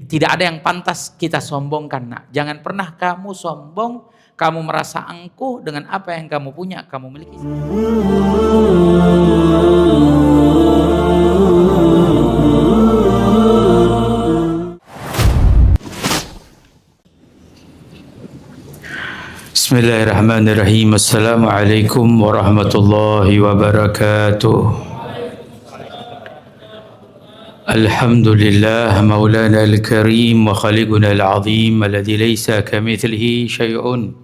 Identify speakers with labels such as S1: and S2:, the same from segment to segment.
S1: tidak ada yang pantas kita sombongkan, nak. Jangan pernah kamu sombong, kamu merasa angkuh dengan apa yang kamu punya, kamu miliki. Bismillahirrahmanirrahim. Assalamualaikum warahmatullahi wabarakatuh. Alhamdulillah maulana al-karim wa khaliquna al-azim alladhi laysa kamithlihi syai'un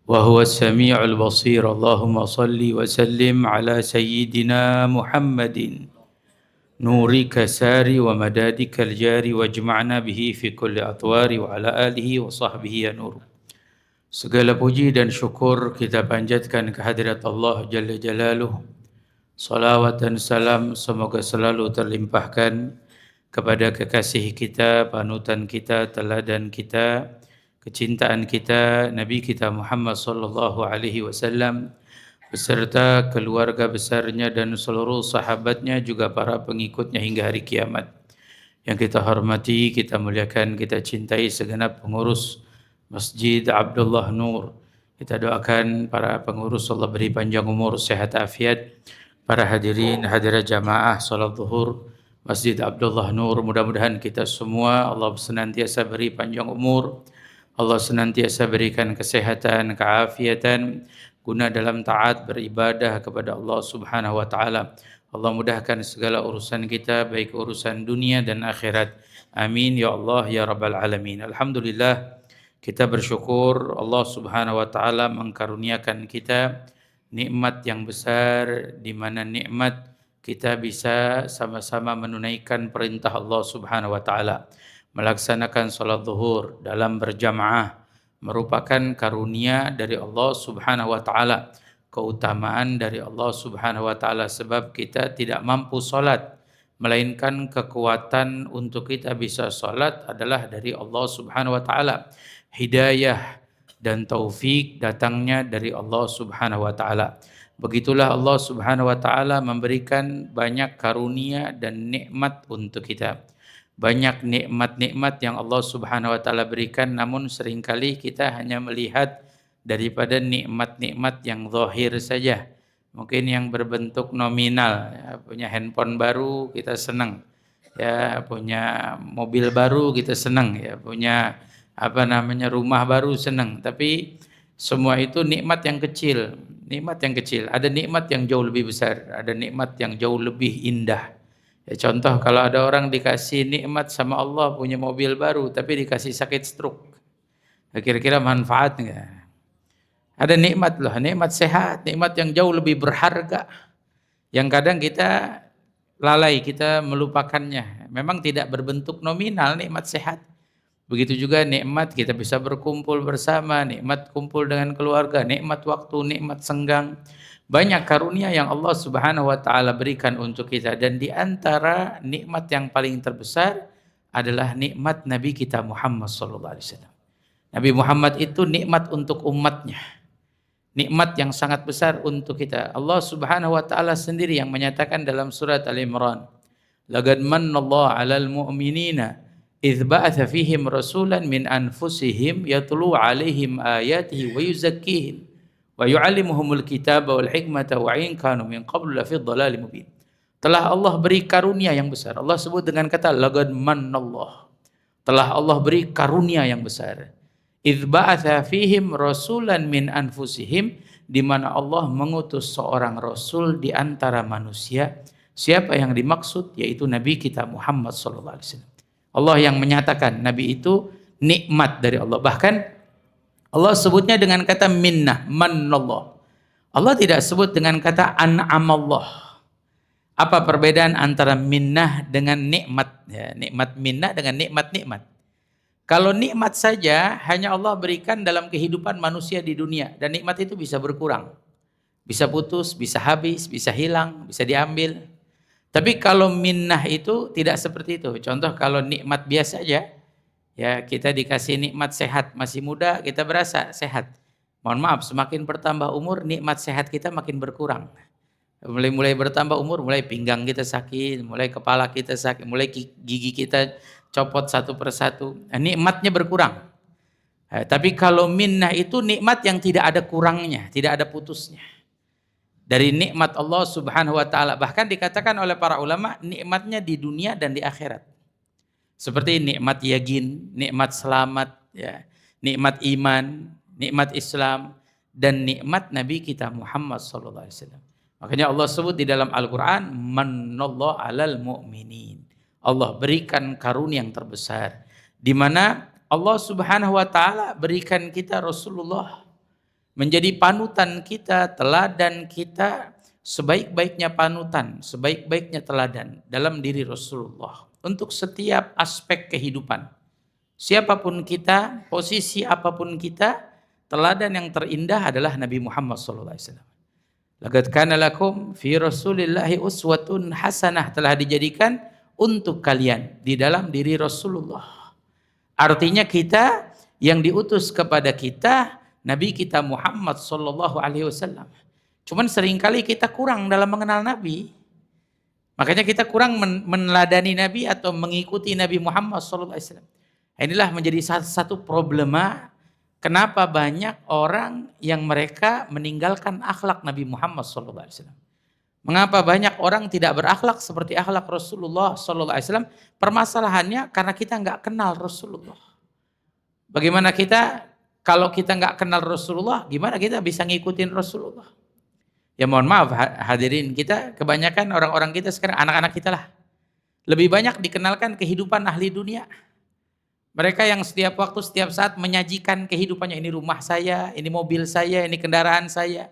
S1: wa huwa as-sami'ul basir. Allahumma salli wa sallim ala sayyidina Muhammadin nurika sari wa madadika al-jari wajma'na bihi fi kulli atwari wa ala alihi wa sahbihi ya nur. Segala puji dan syukur kita panjatkan kehadirat Allah Jalla Jalaluh. Salawat dan salam semoga selalu terlimpahkan kepada kekasih kita, panutan kita, teladan kita, kecintaan kita, Nabi kita Muhammad sallallahu alaihi wasallam beserta keluarga besarnya dan seluruh sahabatnya, juga para pengikutnya hingga hari kiamat. Yang kita hormati, kita muliakan, kita cintai segenap pengurus Masjid Abdullah Nur. Kita doakan para pengurus Allah beri panjang umur, sehat afiat. Para hadirin hadirat jamaah salat zuhur Masjid Abdullah Nur, mudah-mudahan kita semua Allah senantiasa beri panjang umur, Allah senantiasa berikan kesehatan, keafiatan guna dalam taat beribadah kepada Allah Subhanahu wa taala. Allah mudahkan segala urusan kita, baik urusan dunia dan akhirat. Amin ya Allah ya rabbal alamin. Alhamdulillah, kita bersyukur Allah Subhanahu wa taala mengkaruniakan kita nikmat yang besar, di mana nikmat kita bisa sama-sama menunaikan perintah Allah Subhanahu wa taala. Melaksanakan salat zuhur dalam berjamaah merupakan karunia dari Allah Subhanahu wa taala, keutamaan dari Allah Subhanahu wa taala, sebab kita tidak mampu salat, melainkan kekuatan untuk kita bisa salat adalah dari Allah Subhanahu wa taala. Hidayah dan taufik datangnya dari Allah Subhanahu wa taala. Begitulah Allah Subhanahu wa taala memberikan banyak karunia dan nikmat untuk kita. Banyak nikmat-nikmat yang Allah Subhanahu wa taala berikan, namun seringkali kita hanya melihat daripada nikmat-nikmat yang zahir saja. Mungkin yang berbentuk nominal, ya, punya handphone baru kita senang. Ya, punya mobil baru kita senang, ya, punya rumah baru senang. Tapi semua itu nikmat yang kecil, nikmat yang kecil. Ada nikmat yang jauh lebih besar, ada nikmat yang jauh lebih indah. Ya, contoh kalau ada orang dikasih nikmat sama Allah punya mobil baru tapi dikasih sakit stroke, kira-kira manfaat enggak? Ada nikmat loh, nikmat sehat, nikmat yang jauh lebih berharga, yang kadang kita lalai, kita melupakannya. Memang tidak berbentuk nominal nikmat sehat. Begitu juga nikmat kita bisa berkumpul bersama, nikmat kumpul dengan keluarga, nikmat waktu, nikmat senggang. Banyak karunia yang Allah Subhanahu wa taala berikan untuk kita, dan di antara nikmat yang paling terbesar adalah nikmat Nabi kita Muhammad sallallahu alaihi wasallam. Nabi Muhammad itu nikmat untuk umatnya. Nikmat yang sangat besar untuk kita. Allah Subhanahu wa taala sendiri yang menyatakan dalam surat Al-Imran, "Laqad mannallahu 'alal mu'minina idz ba'atha fihim rasulan min anfusihim yatlu 'alaihim ayatihi wa yuzakkihim wa yu'allimuhumul kitaba wal hikmata wa in kanu min qablu lafi dhalalin mubin." Telah Allah beri karunia yang besar. Allah sebut dengan kata laqad mannallah. Telah Allah beri karunia yang besar. Idz ba'atha fihim rasulan min anfusihim, di mana Allah mengutus seorang rasul di antara manusia. Siapa yang dimaksud? Yaitu Nabi kita Muhammad sallallahu alaihi wasallam. Allah yang menyatakan Nabi itu nikmat dari Allah. Bahkan Allah sebutnya dengan kata minnah, mannallah. Allah tidak sebut dengan kata an'amallah. Apa perbedaan antara minnah dengan nikmat? Ya, nikmat minnah dengan nikmat-nikmat. Kalau nikmat saja hanya Allah berikan dalam kehidupan manusia di dunia, dan nikmat itu bisa berkurang. Bisa putus, bisa habis, bisa hilang, bisa diambil. Tapi kalau minnah itu tidak seperti itu. Contoh kalau nikmat biasa aja, ya kita dikasih nikmat sehat, masih muda kita berasa sehat. Mohon maaf, semakin bertambah umur nikmat sehat kita makin berkurang. Mulai bertambah umur, mulai pinggang kita sakit, mulai kepala kita sakit, mulai gigi kita copot satu persatu, nikmatnya berkurang. Tapi kalau minnah itu nikmat yang tidak ada kurangnya, tidak ada putusnya. Dari nikmat Allah Subhanahu wa taala, bahkan dikatakan oleh para ulama nikmatnya di dunia dan di akhirat. Seperti nikmat yakin, nikmat selamat, ya, nikmat iman, nikmat Islam, dan nikmat Nabi kita Muhammad sallallahu alaihi wasallam. Makanya Allah sebut di dalam Al-Qur'an, "Manallahu 'alal mu'minin." Allah berikan karunia yang terbesar, di mana Allah Subhanahu wa taala berikan kita Rasulullah menjadi panutan kita, teladan kita, sebaik-baiknya panutan, sebaik-baiknya teladan dalam diri Rasulullah untuk setiap aspek kehidupan. Siapapun kita, posisi apapun kita, teladan yang terindah adalah Nabi Muhammad SAW. Laqad kana lakum fi Rasulillahi uswatun hasanah, telah dijadikan untuk kalian di dalam diri Rasulullah. Artinya kita yang diutus kepada kita Nabi kita Muhammad sallallahu alaihi wasallam. Cuman seringkali kita kurang dalam mengenal Nabi. Makanya kita kurang meneladani Nabi atau mengikuti Nabi Muhammad sallallahu alaihi wasallam. Inilah menjadi satu problema kenapa banyak orang yang mereka meninggalkan akhlak Nabi Muhammad sallallahu alaihi wasallam. Mengapa banyak orang tidak berakhlak seperti akhlak Rasulullah sallallahu alaihi wasallam? Permasalahannya karena kita nggak kenal Rasulullah. Bagaimana kita kalau kita nggak kenal Rasulullah, gimana kita bisa ngikutin Rasulullah? Ya mohon maaf hadirin, kita kebanyakan orang-orang kita sekarang, anak-anak kita lah, lebih banyak dikenalkan kehidupan ahli dunia. Mereka yang setiap waktu, setiap saat menyajikan kehidupannya, ini rumah saya, ini mobil saya, ini kendaraan saya,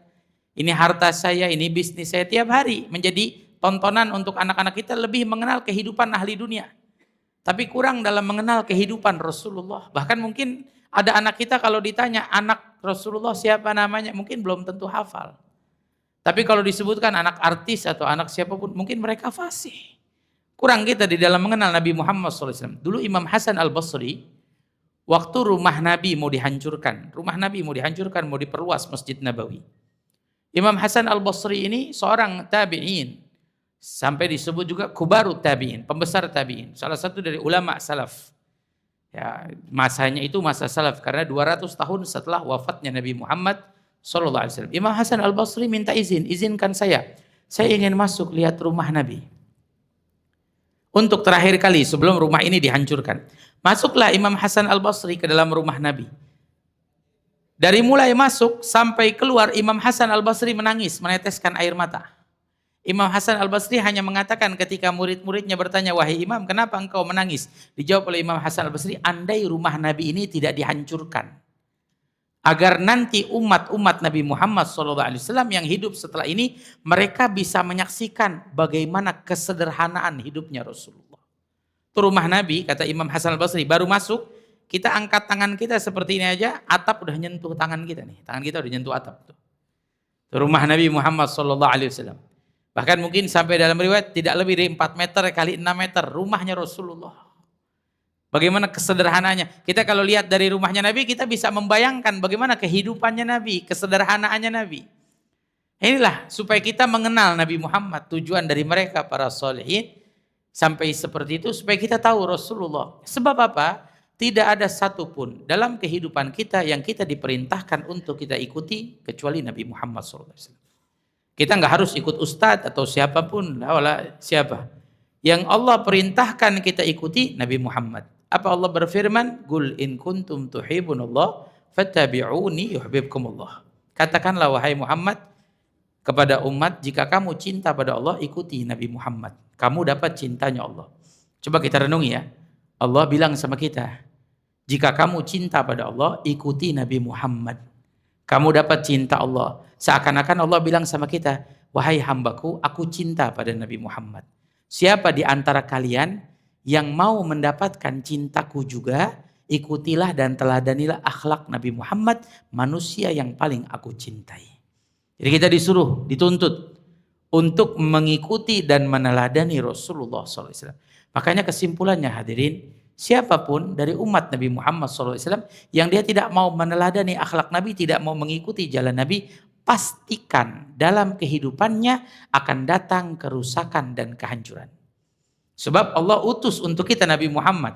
S1: ini harta saya, ini bisnis saya, tiap hari menjadi tontonan untuk anak-anak kita, lebih mengenal kehidupan ahli dunia. Tapi kurang dalam mengenal kehidupan Rasulullah. Bahkan mungkin ada anak kita kalau ditanya anak Rasulullah siapa namanya, mungkin belum tentu hafal. Tapi kalau disebutkan anak artis atau anak siapapun, mungkin mereka fasih. Kurang kita di dalam mengenal Nabi Muhammad SAW. Dulu Imam Hasan Al-Basri, waktu rumah Nabi mau dihancurkan, mau diperluas Masjid Nabawi. Imam Hasan Al-Basri ini seorang tabi'in, sampai disebut juga kubarut tabi'in, pembesar tabi'in, salah satu dari ulama salaf. Ya, masanya itu masa salaf karena 200 tahun setelah wafatnya Nabi Muhammad sallallahu alaihi wasallam. Imam Hasan Al-Basri minta izinkan saya ingin masuk lihat rumah Nabi. Untuk terakhir kali sebelum rumah ini dihancurkan. Masuklah Imam Hasan Al-Basri ke dalam rumah Nabi. Dari mulai masuk sampai keluar Imam Hasan Al-Basri menangis, meneteskan air mata. Imam Hasan Al-Basri hanya mengatakan ketika murid-muridnya bertanya, "Wahai Imam, kenapa engkau menangis?" Dijawab oleh Imam Hasan Al-Basri, "Andai rumah Nabi ini tidak dihancurkan, agar nanti umat-umat Nabi Muhammad SAW yang hidup setelah ini, mereka bisa menyaksikan bagaimana kesederhanaan hidupnya Rasulullah." Itu rumah Nabi, kata Imam Hasan Al-Basri, baru masuk, kita angkat tangan kita seperti ini aja, atap udah nyentuh tangan kita nih. Tangan kita udah nyentuh atap. Tuh. Itu rumah Nabi Muhammad SAW. Bahkan mungkin sampai dalam riwayat tidak lebih dari 4 meter kali 6 meter rumahnya Rasulullah. Bagaimana kesederhanaannya. Kita kalau lihat dari rumahnya Nabi, kita bisa membayangkan bagaimana kehidupannya Nabi, kesederhanaannya Nabi. Inilah supaya kita mengenal Nabi Muhammad, tujuan dari mereka para sholihin sampai seperti itu supaya kita tahu Rasulullah. Sebab apa? Tidak ada satupun dalam kehidupan kita yang kita diperintahkan untuk kita ikuti kecuali Nabi Muhammad SAW. Kita nggak harus ikut ustadz atau siapapun, siapa. Yang Allah perintahkan kita ikuti Nabi Muhammad. Apa Allah berfirman? "Qul in kuntum tuhibbunallah fattabi'uni yuhibbukumullah." Katakanlah wahai Muhammad kepada umat, jika kamu cinta pada Allah, ikuti Nabi Muhammad. Kamu dapat cintanya Allah. Coba kita renungi ya. Allah bilang sama kita, jika kamu cinta pada Allah, ikuti Nabi Muhammad. Kamu dapat cinta Allah. Seakan-akan Allah bilang sama kita, wahai hambaku, aku cinta pada Nabi Muhammad. Siapa di antara kalian yang mau mendapatkan cintaku juga, ikutilah dan teladanilah akhlak Nabi Muhammad, manusia yang paling aku cintai. Jadi kita disuruh, dituntut untuk mengikuti dan meneladani Rasulullah SAW. Makanya kesimpulannya hadirin, siapapun dari umat Nabi Muhammad SAW yang dia tidak mau meneladani akhlak Nabi, tidak mau mengikuti jalan Nabi, pastikan dalam kehidupannya akan datang kerusakan dan kehancuran. Sebab Allah utus untuk kita Nabi Muhammad.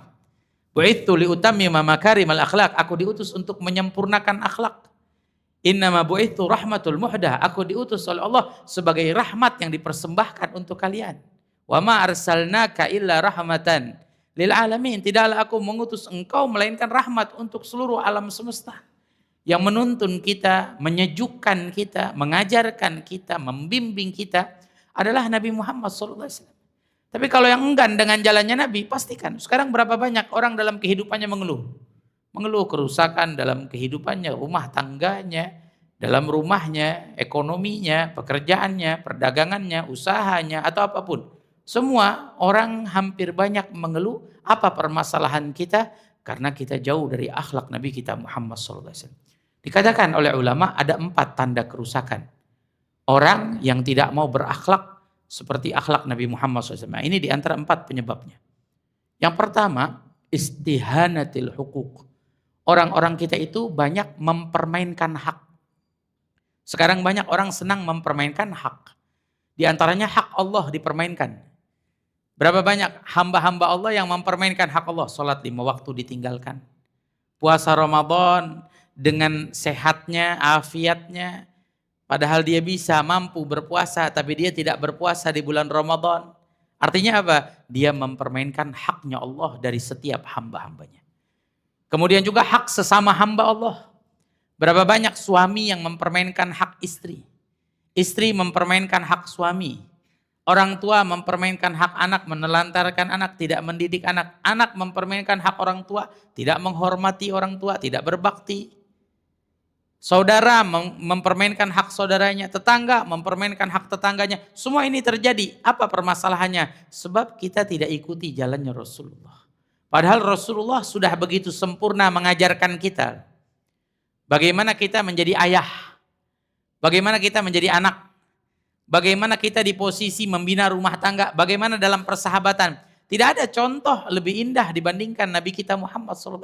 S1: Bu'itsu liutammima makarimal akhlak. Aku diutus untuk menyempurnakan akhlak. Innama bu'itsu rahmatul muhdah. Aku diutus oleh Allah sebagai rahmat yang dipersembahkan untuk kalian. Wa ma arsalnaka illa rahmatan lil alamin. Tidaklah aku mengutus engkau melainkan rahmat untuk seluruh alam semesta. Yang menuntun kita, menyejukkan kita, mengajarkan kita, membimbing kita adalah Nabi Muhammad SAW. Tapi kalau yang enggan dengan jalannya Nabi, pastikan. Sekarang berapa banyak orang dalam kehidupannya mengeluh. Mengeluh kerusakan dalam kehidupannya, rumah tangganya, dalam rumahnya, ekonominya, pekerjaannya, perdagangannya, usahanya, atau apapun. Semua orang hampir banyak mengeluh. Apa permasalahan kita? Karena kita jauh dari akhlak Nabi kita Muhammad SAW. Dikatakan oleh ulama ada 4 tanda kerusakan. Orang yang tidak mau berakhlak seperti akhlak Nabi Muhammad SAW. Ini di antara 4 penyebabnya. Yang pertama, istihanatil hukuk. Orang-orang kita itu banyak mempermainkan hak. Sekarang banyak orang senang mempermainkan hak. Di antaranya hak Allah dipermainkan. Berapa banyak hamba-hamba Allah yang mempermainkan hak Allah. Salat 5 waktu ditinggalkan. Puasa Ramadan dengan sehatnya, afiatnya. Padahal dia bisa mampu berpuasa, tapi dia tidak berpuasa di bulan Ramadan. Artinya apa? Dia mempermainkan haknya Allah dari setiap hamba-hambanya. Kemudian juga hak sesama hamba Allah. Berapa banyak suami yang mempermainkan hak istri. Istri mempermainkan hak suami. Orang tua mempermainkan hak anak, menelantarkan anak, tidak mendidik anak. Anak mempermainkan hak orang tua, tidak menghormati orang tua, tidak berbakti. Saudara mempermainkan hak saudaranya, tetangga mempermainkan hak tetangganya. Semua ini terjadi. Apa permasalahannya? Sebab kita tidak ikuti jalannya Rasulullah. Padahal Rasulullah sudah begitu sempurna mengajarkan kita. Bagaimana kita menjadi ayah. Bagaimana kita menjadi anak. Bagaimana kita di posisi membina rumah tangga. Bagaimana dalam persahabatan. Tidak ada contoh lebih indah dibandingkan Nabi kita Muhammad SAW.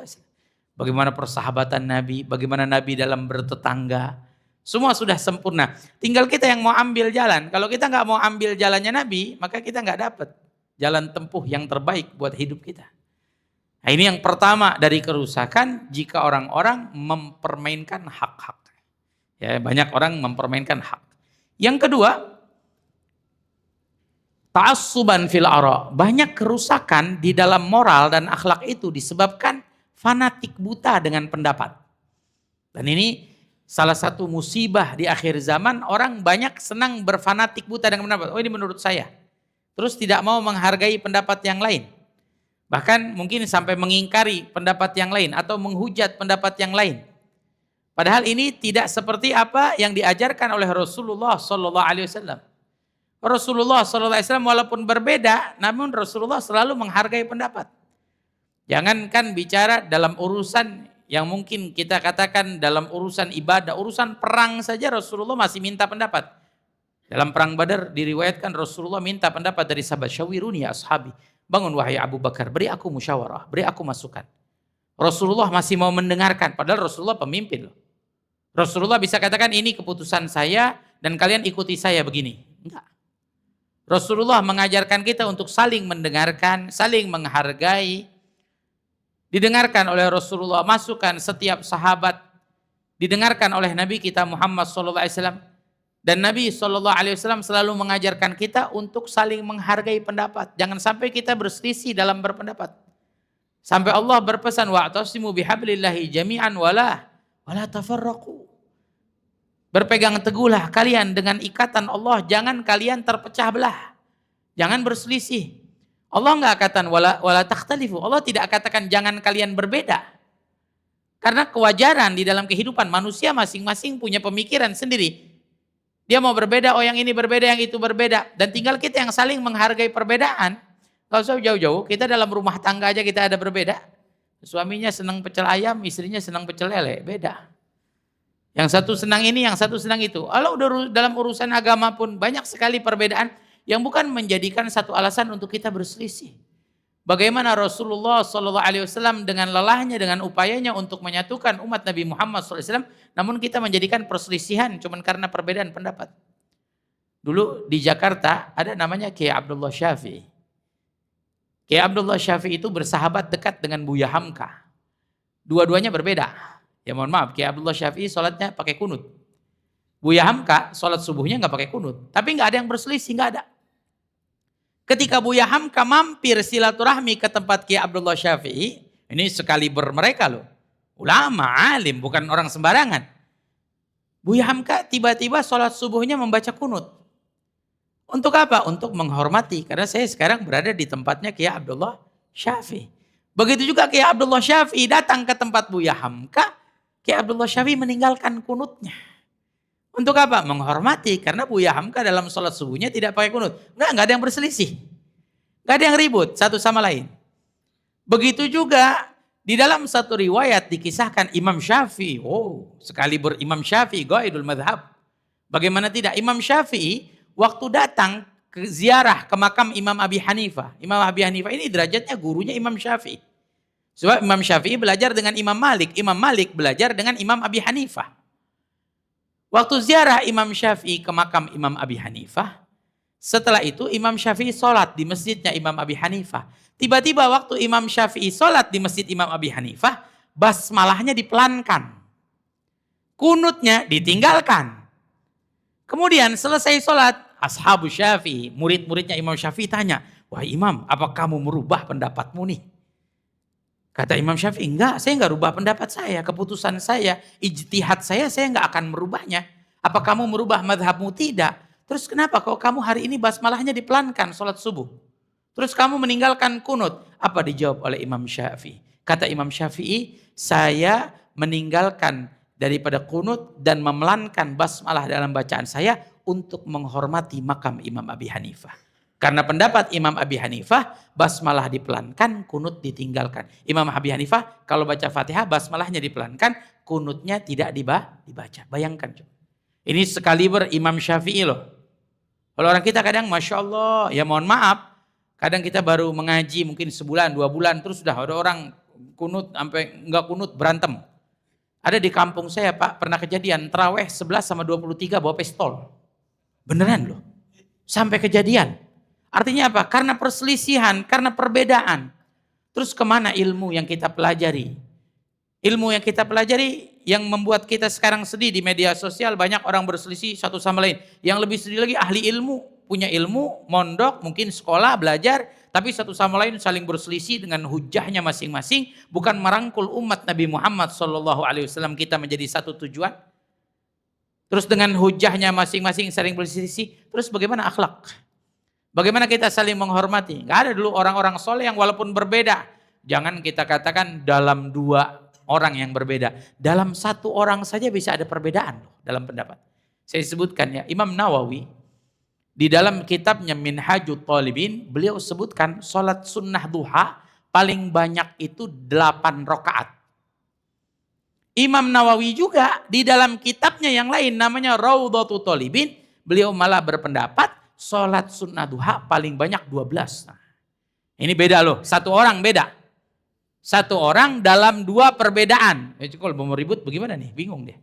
S1: Bagaimana persahabatan Nabi, bagaimana Nabi dalam bertetangga. Semua sudah sempurna. Tinggal kita yang mau ambil jalan. Kalau kita nggak mau ambil jalannya Nabi, maka kita nggak dapat jalan tempuh yang terbaik buat hidup kita. Nah, ini yang pertama dari kerusakan jika orang-orang mempermainkan hak-hak. Ya, banyak orang mempermainkan hak. Yang kedua, ta'assuban fil ara. Banyak kerusakan di dalam moral dan akhlak itu disebabkan fanatik buta dengan pendapat. Dan ini salah satu musibah di akhir zaman, orang banyak senang berfanatik buta dengan pendapat. Oh, ini menurut saya. Terus tidak mau menghargai pendapat yang lain. Bahkan mungkin sampai mengingkari pendapat yang lain atau menghujat pendapat yang lain. Padahal ini tidak seperti apa yang diajarkan oleh Rasulullah SAW. Rasulullah SAW walaupun berbeda, namun Rasulullah selalu menghargai pendapat. Jangankan bicara dalam urusan yang mungkin kita katakan dalam urusan ibadah, urusan perang saja Rasulullah masih minta pendapat. Dalam perang Badar diriwayatkan Rasulullah minta pendapat dari sahabat, syawiruni ya ashabi. Bangun wahai Abu Bakar, beri aku musyawarah, beri aku masukan. Rasulullah masih mau mendengarkan, padahal Rasulullah pemimpin. Rasulullah bisa katakan ini keputusan saya dan kalian ikuti saya begini. Enggak. Rasulullah mengajarkan kita untuk saling mendengarkan, saling menghargai. Didengarkan oleh Rasulullah, masukan setiap sahabat didengarkan oleh Nabi kita Muhammad SAW. Dan Nabi SAW selalu mengajarkan kita untuk saling menghargai pendapat. Jangan sampai kita berselisih dalam berpendapat. Sampai Allah berpesan, wa'tasimu bihablillahi jami'an wala tafarraqu. Berpegang teguhlah kalian dengan ikatan Allah, jangan kalian terpecah belah. Jangan berselisih. Allah enggak katakan wala takhtalifu. Allah tidak katakan jangan kalian berbeda. Karena kewajaran di dalam kehidupan manusia masing-masing punya pemikiran sendiri. Dia mau berbeda, oh yang ini berbeda, yang itu berbeda. Dan tinggal kita yang saling menghargai perbedaan. Gak usah jauh-jauh, kita dalam rumah tangga aja kita ada berbeda. Suaminya senang pecel ayam, istrinya senang pecel lele, beda. Yang satu senang ini, yang satu senang itu. Kalau udah dalam urusan agama pun banyak sekali perbedaan yang bukan menjadikan satu alasan untuk kita berselisih. Bagaimana Rasulullah SAW dengan lelahnya, dengan upayanya untuk menyatukan umat Nabi Muhammad SAW, namun kita menjadikan perselisihan cuma karena perbedaan pendapat. Dulu di Jakarta ada namanya Kiai Abdullah Syafi'i. Kiai Abdullah Syafi'i itu bersahabat dekat dengan Buya Hamka. Dua-duanya berbeda. Ya mohon maaf, Kiai Abdullah Syafi'i sholatnya pakai kunut. Buya Hamka sholat subuhnya nggak pakai kunut. Tapi nggak ada yang berselisih, nggak ada. Ketika Buya Hamka mampir silaturahmi ke tempat Kiai Abdullah Syafi'i, ini sekali mereka loh. Ulama, alim, bukan orang sembarangan. Buya Hamka tiba-tiba sholat subuhnya membaca kunut. Untuk apa? Untuk menghormati. Karena saya sekarang berada di tempatnya Kiai Abdullah Syafi'i. Begitu juga Kiai Abdullah Syafi'i datang ke tempat Buya Hamka, Kiai Abdullah Syafi'i meninggalkan kunutnya. Untuk apa? Menghormati. Karena Buya Hamka dalam sholat subuhnya tidak pakai kunut. Enggak ada yang berselisih. Enggak ada yang ribut satu sama lain. Begitu juga di dalam satu riwayat dikisahkan Imam Syafi'i. Oh, sekali berimam Syafi'i, Qaidul Madhab. Bagaimana tidak? Imam Syafi'i waktu datang ke ziarah ke makam Imam Abi Hanifah. Imam Abi Hanifah ini derajatnya gurunya Imam Syafi'i. Sebab Imam Syafi'i belajar dengan Imam Malik. Imam Malik belajar dengan Imam Abi Hanifah. Waktu ziarah Imam Syafi'i ke makam Imam Abi Hanifah, setelah itu Imam Syafi'i sholat di masjidnya Imam Abi Hanifah. Tiba-tiba waktu Imam Syafi'i sholat di masjid Imam Abi Hanifah, basmalahnya dipelankan. Kunutnya ditinggalkan. Kemudian selesai sholat, ashabu Syafi'i, murid-muridnya Imam Syafi'i tanya, wah Imam, apa kamu merubah pendapatmu nih? Kata Imam Syafi'i, enggak, saya enggak rubah pendapat saya, keputusan saya, ijtihad saya enggak akan merubahnya. Apa kamu merubah madhabmu? Tidak. Terus kenapa kalau kamu hari ini basmalahnya dipelankan sholat subuh? Terus kamu meninggalkan kunut? Apa dijawab oleh Imam Syafi'i? Kata Imam Syafi'i, saya meninggalkan daripada kunut dan memelankan basmalah dalam bacaan saya untuk menghormati makam Imam Abi Hanifah. Karena pendapat Imam Abi Hanifah, basmalah dipelankan, kunut ditinggalkan. Imam Abi Hanifah kalau baca Fatihah, basmalahnya dipelankan, kunutnya tidak dibaca. Bayangkan. Ini sekaliber Imam Syafi'i loh. Kalau orang kita kadang Masya Allah, ya mohon maaf, kadang kita baru mengaji mungkin sebulan, 2 bulan, terus sudah ada orang kunut, sampai enggak kunut berantem. Ada di kampung saya Pak, pernah kejadian, taraweh 11 sama 23 bawa pistol. Beneran loh. Sampai kejadian. Artinya apa? Karena perselisihan, karena perbedaan. Terus kemana ilmu yang kita pelajari? Ilmu yang kita pelajari yang membuat kita sekarang sedih di media sosial, banyak orang berselisih satu sama lain. Yang lebih sedih lagi ahli ilmu, punya ilmu, mondok, mungkin sekolah, belajar, tapi satu sama lain saling berselisih dengan hujahnya masing-masing, bukan merangkul umat Nabi Muhammad SAW kita menjadi satu tujuan. Terus dengan hujahnya masing-masing saling berselisih, terus bagaimana akhlak? Bagaimana kita saling menghormati? Gak ada dulu orang-orang soleh yang walaupun berbeda. Jangan kita katakan dalam 2 orang yang berbeda. Dalam 1 orang saja bisa ada perbedaan loh dalam pendapat. Saya sebutkan ya, Imam Nawawi di dalam kitabnya Minhajut Talibin, beliau sebutkan sholat sunnah duha paling banyak itu 8 rakaat. Imam Nawawi juga di dalam kitabnya yang lain namanya Raudhatul Talibin, beliau malah berpendapat sholat sunnah duha paling banyak 12. Nah, ini beda loh, 1 orang beda. 1 orang dalam 2 perbedaan. Kalau mau ribut bagaimana nih? Bingung dia.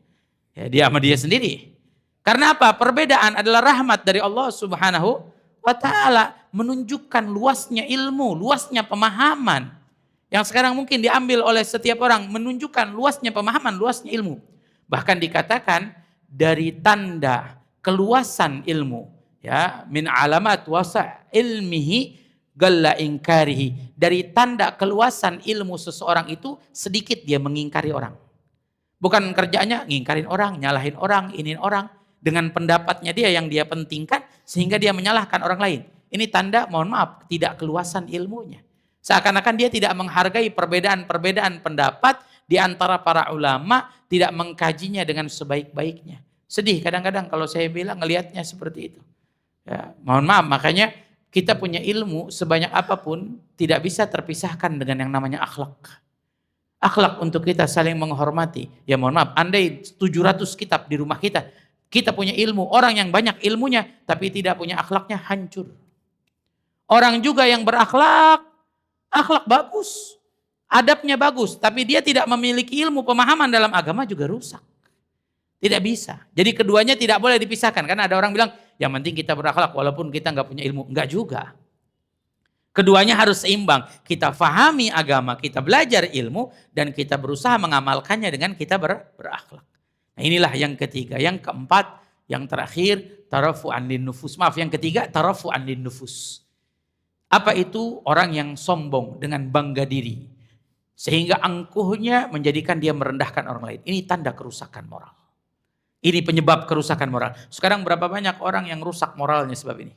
S1: Ya, dia sama dia sendiri. Karena apa? Perbedaan adalah rahmat dari Allah Subhanahu wa ta'ala. Menunjukkan luasnya ilmu, luasnya pemahaman. Yang sekarang mungkin diambil oleh setiap orang. Menunjukkan luasnya pemahaman, luasnya ilmu. Bahkan dikatakan dari tanda keluasan ilmu. Ya, min alamat wasa' ilmihi galla ingkarihi. Dari tanda keluasan ilmu seseorang itu sedikit dia mengingkari orang. Bukan kerjanya ngingkarin orang, nyalahin orang, iniin orang. Dengan pendapatnya dia yang dia pentingkan sehingga dia menyalahkan orang lain. Ini tanda mohon maaf tidak keluasan ilmunya. Seakan-akan dia tidak menghargai perbedaan-perbedaan pendapat di antara para ulama, tidak mengkajinya dengan sebaik-baiknya. Sedih kadang-kadang kalau saya bilang ngelihatnya seperti itu. Ya, mohon maaf, makanya kita punya ilmu sebanyak apapun tidak bisa terpisahkan dengan yang namanya akhlak. Akhlak untuk kita saling menghormati. Ya mohon maaf, andai 700 kitab di rumah kita, kita punya ilmu, orang yang banyak ilmunya tapi tidak punya akhlaknya hancur. Orang juga yang berakhlak, akhlak bagus, adabnya bagus, tapi dia tidak memiliki ilmu pemahaman dalam agama juga rusak. Tidak bisa. Jadi keduanya tidak boleh dipisahkan. Karena ada orang bilang, yang penting kita berakhlak walaupun kita nggak punya ilmu. Enggak juga.
S2: Keduanya harus seimbang. Kita fahami agama, kita belajar ilmu, dan kita berusaha mengamalkannya dengan kita berakhlak. Nah, inilah yang ketiga. Yang keempat, yang terakhir, tarafu'an lin nufus. Maaf, yang ketiga, tarafu'an lin nufus. Apa itu? Orang yang sombong dengan bangga diri. Sehingga angkuhnya menjadikan dia merendahkan orang lain. Ini tanda kerusakan moral. Ini penyebab kerusakan moral. Sekarang berapa banyak orang yang rusak moralnya sebab ini?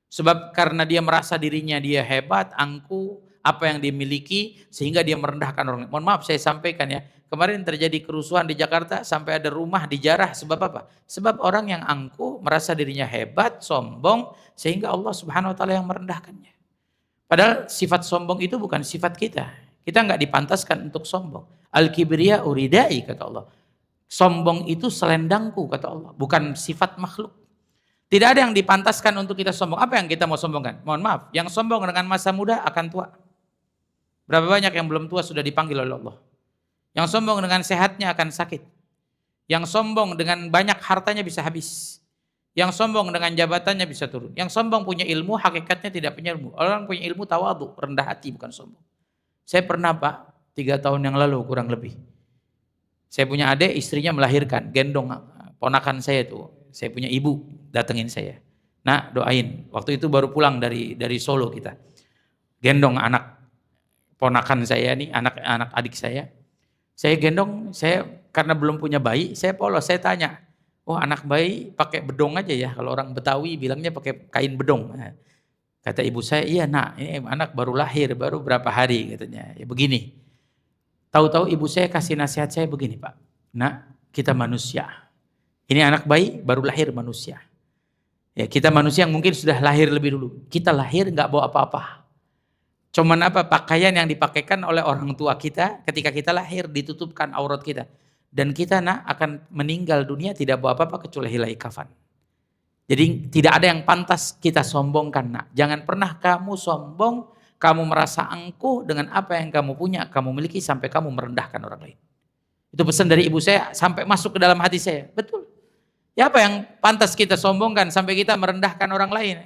S2: Sebab karena dia merasa dirinya dia hebat, angkuh, apa yang dimiliki, sehingga dia merendahkan orang lain. Mohon maaf saya sampaikan ya, kemarin terjadi kerusuhan di Jakarta sampai ada rumah dijarah. Sebab apa? Sebab orang yang angkuh, merasa dirinya hebat, sombong, sehingga Allah Subhanahu wa Ta'ala yang merendahkannya. Padahal sifat sombong itu bukan sifat kita. Kita nggak dipantaskan untuk sombong. Al-kibriya uridai, kata Allah. Sombong itu selendangku, kata Allah, bukan sifat makhluk. Tidak ada yang dipantaskan untuk kita sombong. Apa yang kita mau sombongkan? Mohon maaf, yang sombong dengan masa muda akan tua. Berapa banyak yang belum tua sudah dipanggil oleh Allah. Yang sombong dengan sehatnya akan sakit. Yang sombong dengan banyak hartanya bisa habis. Yang sombong dengan jabatannya bisa turun. Yang sombong punya ilmu, hakikatnya tidak punya ilmu. Orang punya ilmu tawadhu, rendah hati, bukan sombong. Saya pernah Pak, 3 tahun yang lalu kurang lebih. Saya punya adik, istrinya melahirkan, gendong ponakan saya tuh. Saya punya ibu, datengin saya. Nah, doain. Waktu itu baru pulang dari Solo kita. Gendong anak ponakan saya nih, anak adik saya. Saya gendong, saya karena belum punya bayi, saya polos, saya tanya. Oh, anak bayi pakai bedong aja ya. Kalau orang Betawi bilangnya pakai kain bedong. Nah, kata ibu saya, iya nak, ini anak baru lahir, baru berapa hari katanya. Ya begini. Tahu-tahu ibu saya kasih nasihat saya begini Pak. Nak, kita manusia. Ini anak bayi baru lahir manusia. Ya, kita manusia yang mungkin sudah lahir lebih dulu. Kita lahir nggak bawa apa-apa. Cuman apa? Pakaian yang dipakaikan oleh orang tua kita ketika kita lahir, ditutupkan aurat kita. Dan kita akan meninggal dunia tidak bawa apa-apa kecuali helai kafan. Jadi tidak ada yang pantas kita sombongkan nak. Jangan pernah kamu sombong, kamu merasa angkuh dengan apa yang kamu punya, kamu miliki sampai kamu merendahkan orang lain. Itu pesan dari ibu saya sampai masuk ke dalam hati saya. Betul. Ya apa yang pantas kita sombongkan sampai kita merendahkan orang lain?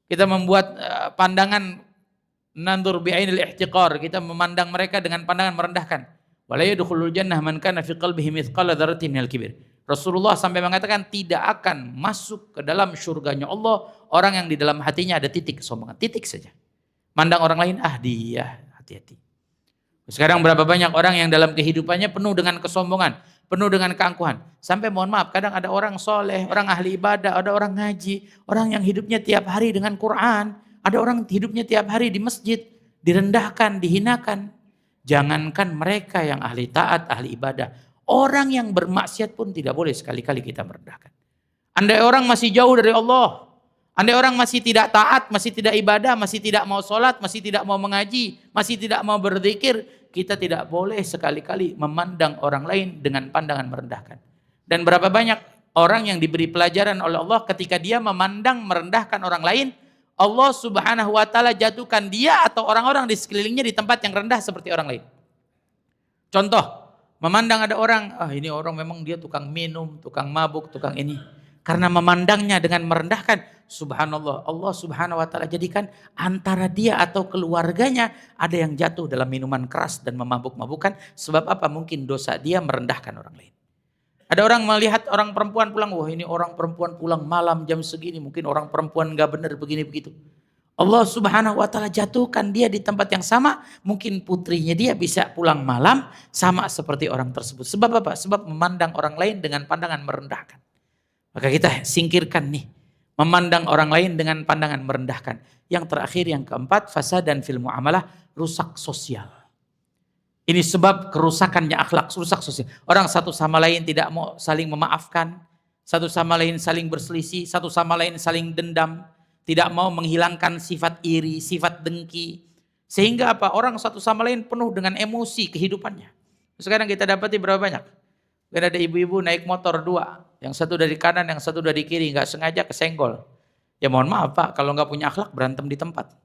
S2: Kita membuat pandangan nandur bi'ainil ihtiqar, kita memandang mereka dengan pandangan merendahkan. Wala yadkhulul jannah man kana fi qalbihi mithqala dzarratin minal kibir. Rasulullah sampai mengatakan tidak akan masuk ke dalam surganya Allah orang yang di dalam hatinya ada titik kesombongan, titik saja. Mandang orang lain, dia hati-hati. Sekarang berapa banyak orang yang dalam kehidupannya penuh dengan kesombongan, penuh dengan keangkuhan. Sampai mohon maaf, kadang ada orang soleh, orang ahli ibadah, ada orang ngaji, orang yang hidupnya tiap hari dengan Quran, ada orang hidupnya tiap hari di masjid, direndahkan, dihinakan. Jangankan mereka yang ahli taat, ahli ibadah, orang yang bermaksiat pun tidak boleh sekali-kali kita merendahkan. Andai orang masih jauh dari Allah, andai orang masih tidak taat, masih tidak ibadah, masih tidak mau sholat, masih tidak mau mengaji, masih tidak mau berzikir, kita tidak boleh sekali-kali memandang orang lain dengan pandangan merendahkan. Dan berapa banyak orang yang diberi pelajaran oleh Allah ketika dia memandang merendahkan orang lain, Allah Subhanahu wa Ta'ala jatuhkan dia atau orang-orang di sekelilingnya di tempat yang rendah seperti orang lain. Contoh, memandang ada orang, ini orang memang dia tukang minum, tukang mabuk, tukang ini. Karena memandangnya dengan merendahkan, subhanallah, Allah Subhanahu wa Ta'ala jadikan antara dia atau keluarganya ada yang jatuh dalam minuman keras dan memabuk-mabukan. Sebab apa? Mungkin dosa dia merendahkan orang lain. Ada orang melihat orang perempuan pulang, wah ini orang perempuan pulang malam jam segini, mungkin orang perempuan gak benar begini begitu. Allah Subhanahu wa Ta'ala jatuhkan dia di tempat yang sama, mungkin putrinya dia bisa pulang malam sama seperti orang tersebut. Sebab apa? Sebab memandang orang lain dengan pandangan merendahkan. Maka kita singkirkan nih, memandang orang lain dengan pandangan merendahkan. Yang terakhir, yang keempat, fasadan fil muamalah, rusak sosial. Ini sebab kerusakannya akhlak, rusak sosial. Orang satu sama lain tidak mau saling memaafkan, satu sama lain saling berselisih, satu sama lain saling dendam, tidak mau menghilangkan sifat iri, sifat dengki. Sehingga apa? Orang satu sama lain penuh dengan emosi kehidupannya. Sekarang kita dapati berapa banyak? Kan ada ibu-ibu naik motor 2, yang satu dari kanan, yang satu dari kiri, nggak sengaja kesenggol. Ya mohon maaf Pak, kalau nggak punya akhlak berantem di tempat.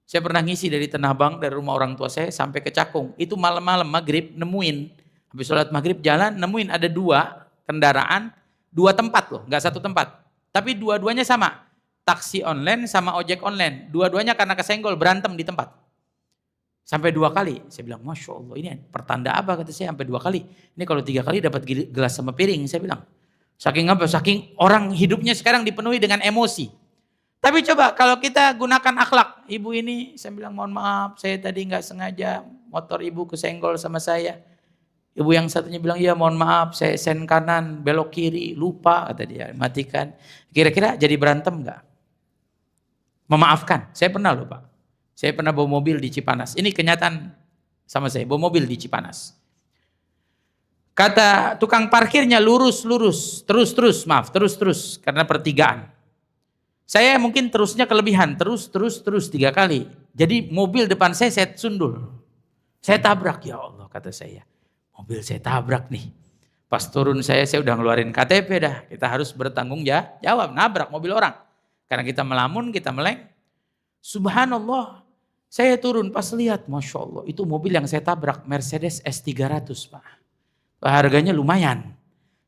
S2: Saya pernah ngisi dari Tanah Abang, dari rumah orang tua saya sampai ke Cakung. Itu malam-malam maghrib nemuin, habis sholat maghrib jalan nemuin ada 2 kendaraan, 2 tempat loh, nggak 1 tempat. Tapi dua-duanya sama. taksi online sama ojek online. Dua-duanya karena kesenggol berantem di tempat. Sampai 2 kali. Saya bilang, Masya Allah, ini pertanda apa? Kata saya, sampai 2 kali. Ini kalau 3 kali dapat gelas sama piring, saya bilang. Saking apa? Saking orang hidupnya sekarang dipenuhi dengan emosi. Tapi coba kalau kita gunakan akhlak. Ibu ini, saya bilang mohon maaf, saya tadi nggak sengaja motor ibu kesenggol sama saya. Ibu yang satunya bilang, ya mohon maaf, saya sen kanan, belok kiri, lupa, kata dia, matikan. Kira-kira jadi berantem nggak? Memaafkan, saya pernah loh Pak. Saya pernah bawa mobil di Cipanas. Ini kenyataan sama saya, bawa mobil di Cipanas. Kata tukang parkirnya lurus, terus, karena pertigaan. Saya mungkin terusnya kelebihan, terus 3 kali. Jadi mobil depan saya sundul. Saya tabrak, ya Allah kata saya. Mobil saya tabrak nih. Pas turun saya udah ngeluarin KTP dah. Kita harus bertanggung jawab, nabrak mobil orang. Karena kita melamun, kita meleng. Subhanallah. Saya turun pas lihat, Masya Allah. Itu mobil yang saya tabrak, Mercedes S300 Pak. Harganya lumayan.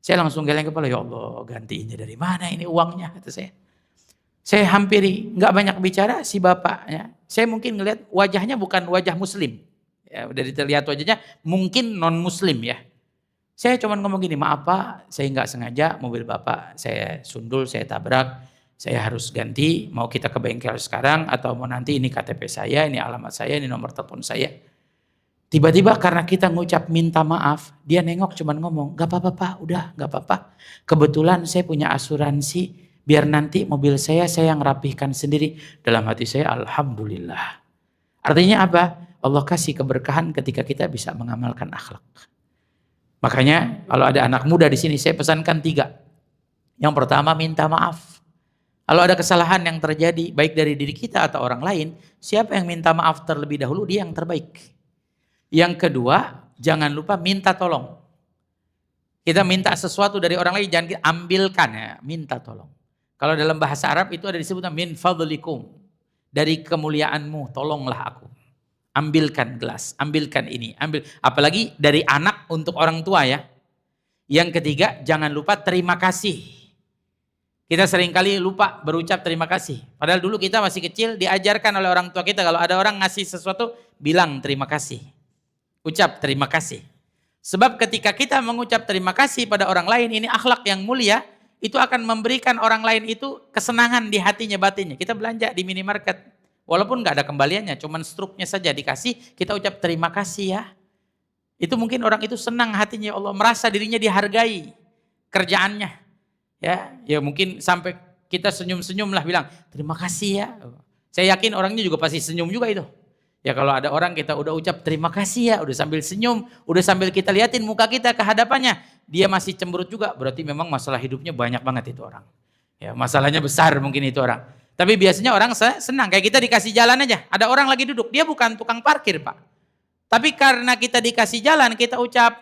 S2: Saya langsung geleng kepala, ya Allah gantiinnya dari mana ini uangnya, kata saya. Saya hampiri, nggak banyak bicara si bapaknya. Saya mungkin ngelihat wajahnya bukan wajah muslim. Ya, udah dilihat wajahnya mungkin non muslim ya. Saya cuma ngomong gini, maaf Pak, saya nggak sengaja mobil bapak saya sundul, saya tabrak. Saya harus ganti, mau kita ke bengkel sekarang atau mau nanti ini KTP saya, ini alamat saya, ini nomor telepon saya. Tiba-tiba karena kita ngucap minta maaf, dia nengok cuman ngomong, gak apa-apa Pak, udah gak apa-apa. Kebetulan saya punya asuransi, biar nanti mobil saya yang rapihkan sendiri. Dalam hati saya, Alhamdulillah. Artinya apa? Allah kasih keberkahan ketika kita bisa mengamalkan akhlak. Makanya kalau ada anak muda di sini, saya pesankan 3. Yang pertama, minta maaf. Kalau ada kesalahan yang terjadi, baik dari diri kita atau orang lain, siapa yang minta maaf terlebih dahulu, dia yang terbaik. Yang kedua, jangan lupa minta tolong. Kita minta sesuatu dari orang lain, jangan ambilkan ya, minta tolong. Kalau dalam bahasa Arab itu ada disebutnya min fadlikum. Dari kemuliaanmu, tolonglah aku. Ambilkan gelas, ambilkan ini. Apalagi dari anak untuk orang tua ya. Yang ketiga, jangan lupa terima kasih. Kita seringkali lupa berucap terima kasih. Padahal dulu kita masih kecil diajarkan oleh orang tua kita. Kalau ada orang ngasih sesuatu, bilang terima kasih. Ucap terima kasih. Sebab ketika kita mengucap terima kasih pada orang lain, ini akhlak yang mulia. Itu akan memberikan orang lain itu kesenangan di hatinya, batinnya. Kita belanja di minimarket. Walaupun gak ada kembaliannya, cuman struknya saja dikasih, kita ucap terima kasih ya. Itu mungkin orang itu senang hatinya, ya Allah. Merasa dirinya dihargai kerjaannya. Ya mungkin sampai kita senyum-senyum lah bilang terima kasih ya. Saya yakin orangnya juga pasti senyum juga itu. Ya kalau ada orang kita udah ucap terima kasih ya, udah sambil senyum, udah sambil kita liatin muka kita ke hadapannya, dia masih cemberut juga, berarti memang masalah hidupnya banyak banget itu orang. Ya masalahnya besar mungkin itu orang. Tapi biasanya orang senang, kayak kita dikasih jalan aja, ada orang lagi duduk, dia bukan tukang parkir Pak. Tapi karena kita dikasih jalan, kita ucap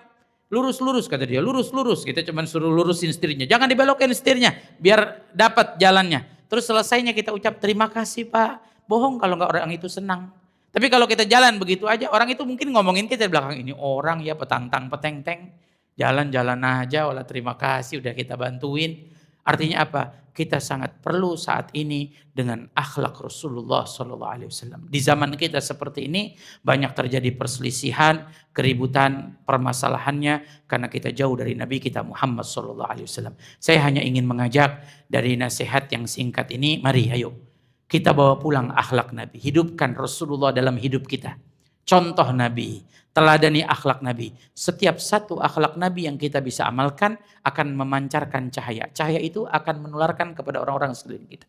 S2: lurus-lurus kata dia, lurus-lurus. Kita cuma suruh lurusin setirnya. Jangan dibelokin setirnya biar dapat jalannya. Terus selesainya kita ucap terima kasih Pak. Bohong kalau nggak orang itu senang. Tapi kalau kita jalan begitu aja, orang itu mungkin ngomongin kita di belakang, ini orang ya petantang peteng-teng. Jalan-jalan aja, wala terima kasih udah kita bantuin. Artinya apa? Kita sangat perlu saat ini dengan akhlak Rasulullah SAW. Di zaman kita seperti ini banyak terjadi perselisihan, keributan, permasalahannya karena kita jauh dari Nabi kita Muhammad SAW. Saya hanya ingin mengajak dari nasihat yang singkat ini, mari ayo kita bawa pulang akhlak Nabi, hidupkan Rasulullah dalam hidup kita. Contoh Nabi, teladani akhlak Nabi. Setiap satu akhlak Nabi yang kita bisa amalkan akan memancarkan cahaya. Cahaya itu akan menularkan kepada orang-orang sekeliling kita.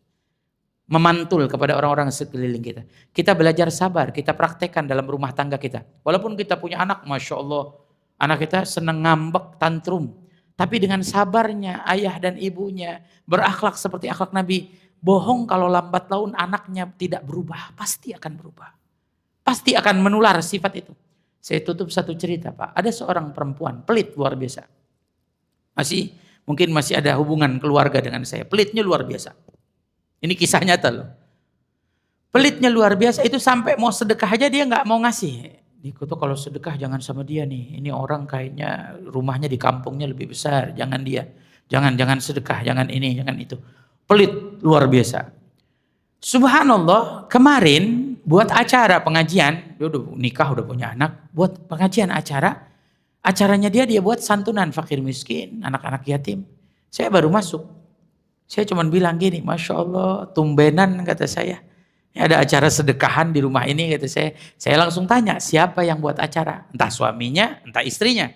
S2: Memantul kepada orang-orang sekeliling kita. Kita belajar sabar, kita praktekkan dalam rumah tangga kita. Walaupun kita punya anak, Masya Allah, anak kita senang ngambek, tantrum. Tapi dengan sabarnya ayah dan ibunya berakhlak seperti akhlak Nabi. Bohong kalau lambat laun anaknya tidak berubah, pasti akan berubah. Pasti akan menular sifat itu. Saya tutup satu cerita Pak. Ada seorang perempuan pelit luar biasa. Mungkin masih ada hubungan keluarga dengan saya. Pelitnya luar biasa. Ini kisah nyata loh. Pelitnya luar biasa itu sampai mau sedekah aja dia nggak mau ngasih. Dikutuk kalau sedekah jangan sama dia nih. Ini orang kayaknya rumahnya di kampungnya lebih besar. Jangan dia. Jangan sedekah. Jangan ini, jangan itu. Pelit luar biasa. Subhanallah, kemarin buat acara pengajian, dia udah nikah, udah punya anak, buat pengajian acaranya dia buat santunan fakir miskin, anak-anak yatim. Saya baru masuk. Saya cuma bilang gini, Masya Allah, tumbenan kata saya. Ini ada acara sedekahan di rumah ini kata saya. Saya langsung tanya, siapa yang buat acara? Entah suaminya, entah istrinya.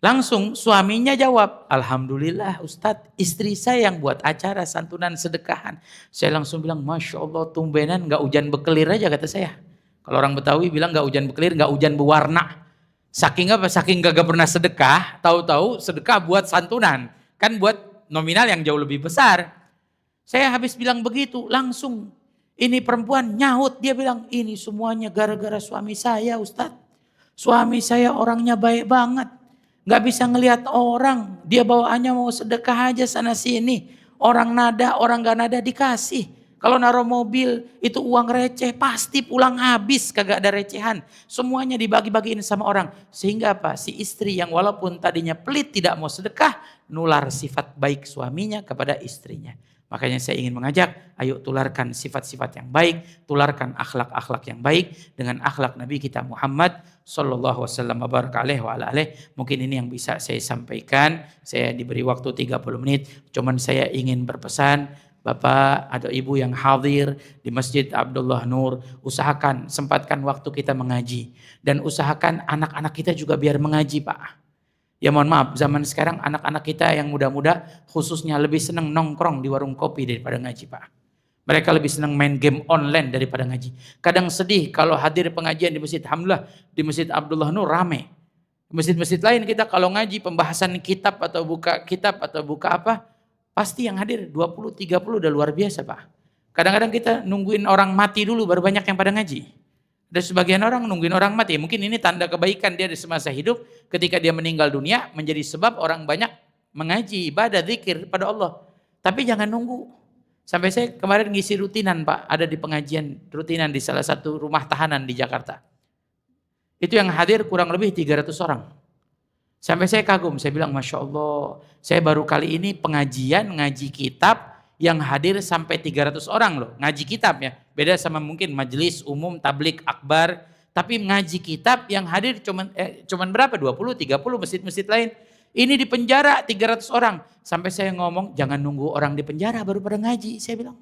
S2: Langsung suaminya jawab, Alhamdulillah Ustadz, istri saya yang buat acara santunan sedekahan. Saya langsung bilang, Masya Allah, tumbenan gak hujan bekelir aja kata saya. Kalau orang Betawi bilang gak hujan bekelir, gak hujan berwarna. Saking apa? Saking gak pernah sedekah, tahu-tahu sedekah buat santunan. Kan buat nominal yang jauh lebih besar. Saya habis bilang begitu, langsung ini perempuan nyahut. Dia bilang, ini semuanya gara-gara suami saya Ustadz. Suami saya orangnya baik banget. Gak bisa ngelihat orang. Dia bawaannya mau sedekah aja sana sini. Orang nada, orang gak nada dikasih. Kalau naruh mobil itu uang receh pasti pulang habis, kagak ada recehan. Semuanya dibagi-bagiin sama orang. Sehingga apa? Si istri yang walaupun tadinya pelit tidak mau sedekah, nular sifat baik suaminya kepada istrinya. Makanya saya ingin mengajak, ayo tularkan sifat-sifat yang baik, tularkan akhlak-akhlak yang baik dengan akhlak Nabi kita Muhammad sallallahu wasallam baraka alaihi wa ala alihi. Mungkin ini yang bisa saya sampaikan. Saya diberi waktu 30 menit. Cuman saya ingin berpesan, Bapak atau Ibu yang hadir di Masjid Abdullah Nur, usahakan sempatkan waktu kita mengaji. Dan usahakan anak-anak kita juga biar mengaji Pak. Ya mohon maaf, zaman sekarang anak-anak kita yang muda-muda khususnya lebih senang nongkrong di warung kopi daripada ngaji Pak. Mereka lebih senang main game online daripada ngaji. Kadang sedih kalau hadir pengajian di masjid, alhamdulillah di Masjid Abdullah Nur rame. Masjid-masjid lain kita kalau ngaji pembahasan kitab atau buka apa, pasti yang hadir 20-30 udah luar biasa Pak. Kadang-kadang kita nungguin orang mati dulu baru banyak yang pada ngaji. Ada sebagian orang nungguin orang mati. Mungkin ini tanda kebaikan dia di semasa hidup. Ketika dia meninggal dunia menjadi sebab orang banyak mengaji, ibadah, zikir pada Allah. Tapi jangan nunggu. Sampai saya kemarin ngisi rutinan Pak. Ada di pengajian rutinan di salah satu rumah tahanan di Jakarta. Itu yang hadir kurang lebih 300 orang. Sampai saya kagum, saya bilang Masya Allah, saya baru kali ini pengajian, ngaji kitab yang hadir sampai 300 orang loh, ngaji kitab ya. Beda sama mungkin majelis umum, tablik, akbar, tapi ngaji kitab yang hadir cuman berapa? 20, 30 masjid-masjid lain. Ini di penjara 300 orang. Sampai saya ngomong, jangan nunggu orang di penjara baru pada ngaji, saya bilang.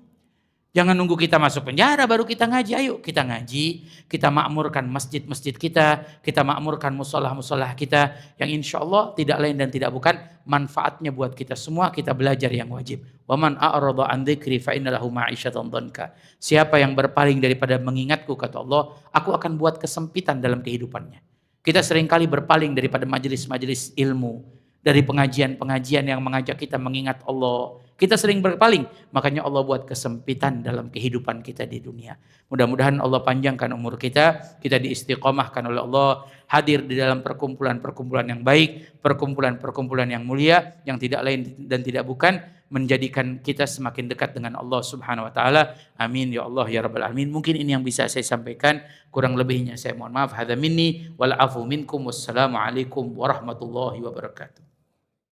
S2: Jangan nunggu kita masuk penjara baru kita ngaji. Ayo kita ngaji, kita makmurkan masjid-masjid kita makmurkan musolah-musolah kita yang insya Allah tidak lain dan tidak bukan manfaatnya buat kita semua, kita belajar yang wajib. Waman a'rada an dzikri fa innalahu ma'isyatan dhanka. Siapa yang berpaling daripada mengingatku kata Allah, aku akan buat kesempitan dalam kehidupannya. Kita seringkali berpaling daripada majelis-majelis ilmu, dari pengajian-pengajian yang mengajak kita mengingat Allah. Kita sering berpaling, makanya Allah buat kesempitan dalam kehidupan kita di dunia. Mudah-mudahan Allah panjangkan umur kita diistiqomahkan oleh Allah, hadir di dalam perkumpulan-perkumpulan yang baik, perkumpulan-perkumpulan yang mulia, yang tidak lain dan tidak bukan, menjadikan kita semakin dekat dengan Allah Subhanahu wa taala. Amin ya Allah ya rabbal alamin. Mungkin ini yang bisa saya sampaikan, kurang lebihnya saya mohon maaf. Hadza minni wal afu minkum. Wassalamu alaikum warahmatullahi wabarakatuh.